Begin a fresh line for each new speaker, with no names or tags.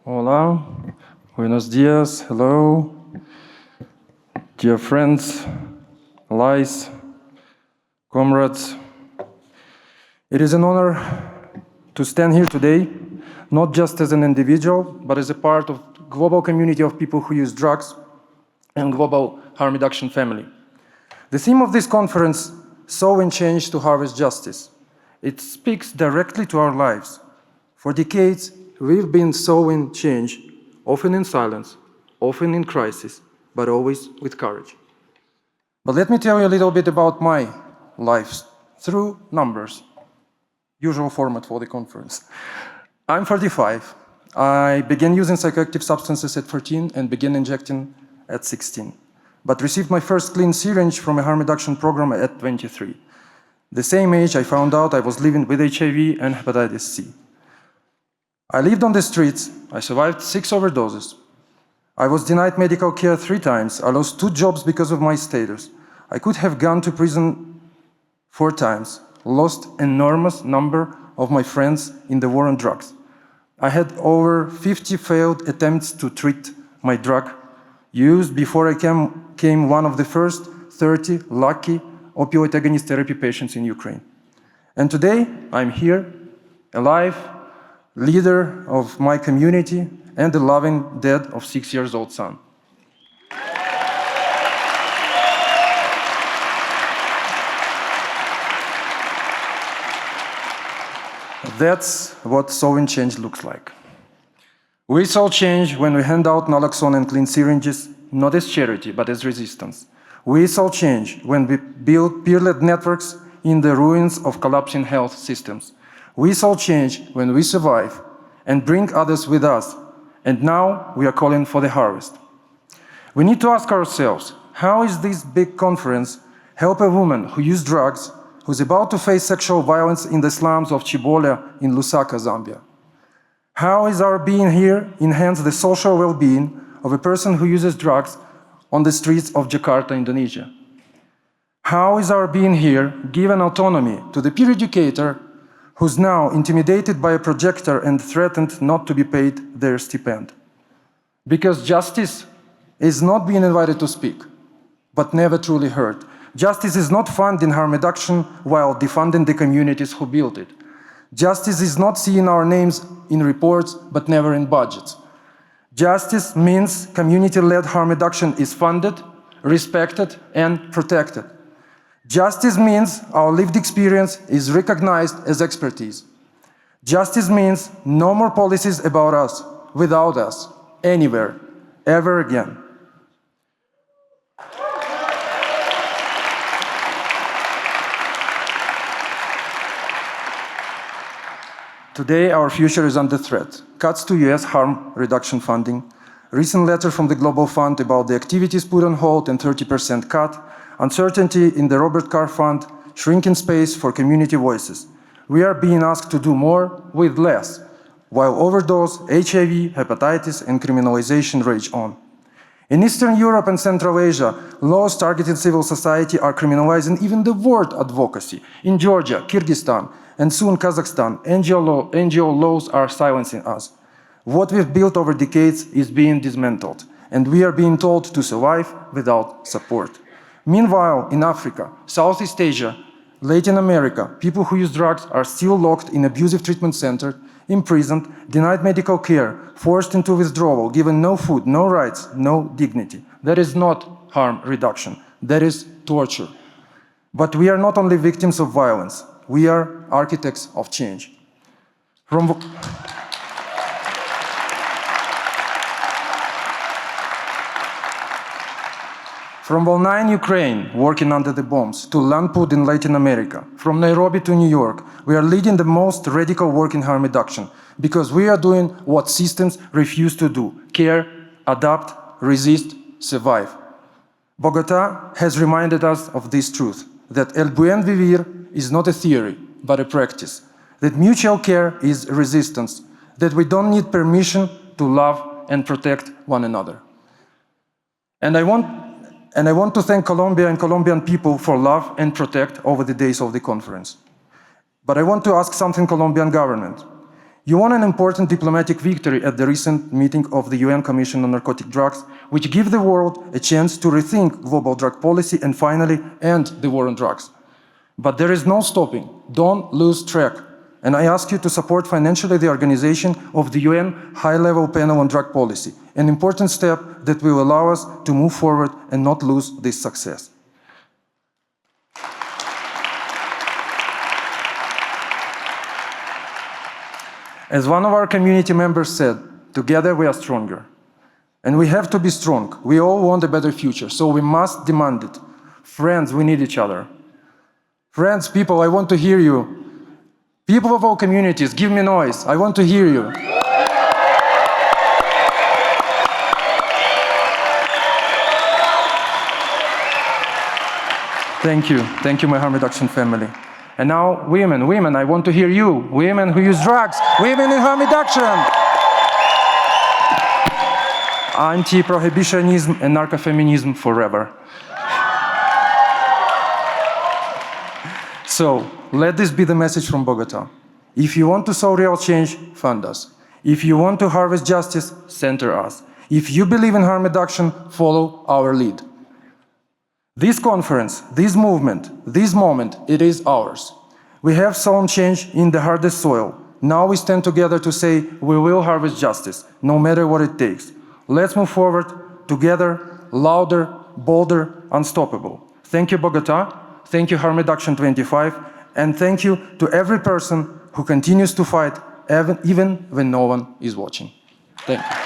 Hola, buenos dias, hello, dear friends, allies, comrades. It is an honor to stand here today, not just as an individual, but as a part of a global community of people who use drugs and global harm reduction family. The theme of this conference, Sowing Change to Harvest Justice. It speaks directly to our lives. For decades, we've been sowing change, often in silence, often in crisis, but always with courage. But let me tell you a little bit about my life through numbers. Usual format for the conference. I'm 45. I began using psychoactive substances at 14 and began injecting at 16, but received my first clean syringe from a harm reduction program at 23. The same age I found out I was living with HIV and hepatitis C. I lived on the streets, I survived 6 overdoses. I was denied medical care 3 times, I lost 2 jobs because of my status. I could have gone to prison 4 times, lost enormous number of my friends in the war on drugs. I had over 50 failed attempts to treat my drug use before I became one of the first 30 lucky opioid agonist therapy patients in Ukraine. And today, I'm here, alive, leader of my community, and the loving dad of 6-year-old son. That's what sowing change looks like. We sow change when we hand out naloxone and clean syringes, not as charity, but as resistance. We sow change when we build peer-led networks in the ruins of collapsing health systems. We sow change when we survive and bring others with us. And now we are calling for the harvest. We need to ask ourselves, how is this big conference help a woman who used drugs, who's about to face sexual violence in the slums of Chibola in Lusaka, Zambia? How is our being here enhance the social well-being of a person who uses drugs on the streets of Jakarta, Indonesia? How is our being here given autonomy to the peer educator who's now intimidated by a projector and threatened not to be paid their stipend? Because justice is not being invited to speak, but never truly heard. Justice is not funding harm reduction while defunding the communities who built it. Justice is not seeing our names in reports, but never in budgets. Justice means community-led harm reduction is funded, respected, and protected. Justice means our lived experience is recognized as expertise. Justice means no more policies about us, without us, anywhere, ever again. Today, our future is under threat. Cuts to US harm reduction funding, recent letter from the Global Fund about the activities put on hold and 30% cut, uncertainty in the Robert Carr Fund, shrinking space for community voices. We are being asked to do more with less, while overdose, HIV, hepatitis, and criminalization rage on. In Eastern Europe and Central Asia, laws targeting civil society are criminalizing even the word advocacy. In Georgia, Kyrgyzstan, and soon Kazakhstan, NGO laws are silencing us. What we've built over decades is being dismantled, and we are being told to survive without support. Meanwhile, in Africa, Southeast Asia, Latin America, people who use drugs are still locked in abusive treatment centers, imprisoned, denied medical care, forced into withdrawal, given no food, no rights, no dignity. That is not harm reduction. That is torture. But we are not only victims of violence. We are architects of change. From Volna in Ukraine, working under the bombs, to Landput in Latin America, from Nairobi to New York, we are leading the most radical work in harm reduction because we are doing what systems refuse to do: care, adapt, resist, survive. Bogotá has reminded us of this truth, that el buen vivir is not a theory, but a practice, that mutual care is resistance, that we don't need permission to love and protect one another. And I want to thank Colombia and Colombian people for love and protect over the days of the conference. But I want to ask something Colombian government. You won an important diplomatic victory at the recent meeting of the UN Commission on Narcotic Drugs, which gives the world a chance to rethink global drug policy and finally end the war on drugs. But there is no stopping. Don't lose track. And I ask you to support financially the organization of the UN High-Level Panel on Drug Policy, an important step that will allow us to move forward and not lose this success. As one of our community members said, together we are stronger. And we have to be strong. We all want a better future, so we must demand it. Friends, we need each other. Friends, people, I want to hear you. People of all communities, give me noise. I want to hear you. Thank you. Thank you, my harm reduction family. And now, women, I want to hear you. Women who use drugs, women in harm reduction. Anti-prohibitionism and narco-feminism forever. So, let this be the message from Bogotá. If you want to sow real change, fund us. If you want to harvest justice, center us. If you believe in harm reduction, follow our lead. This conference, this movement, this moment, it is ours. We have sown change in the hardest soil. Now we stand together to say we will harvest justice, no matter what it takes. Let's move forward together, louder, bolder, unstoppable. Thank you, Bogotá. Thank you, Harm Reduction 25. And thank you to every person who continues to fight, even when no one is watching. Thank you.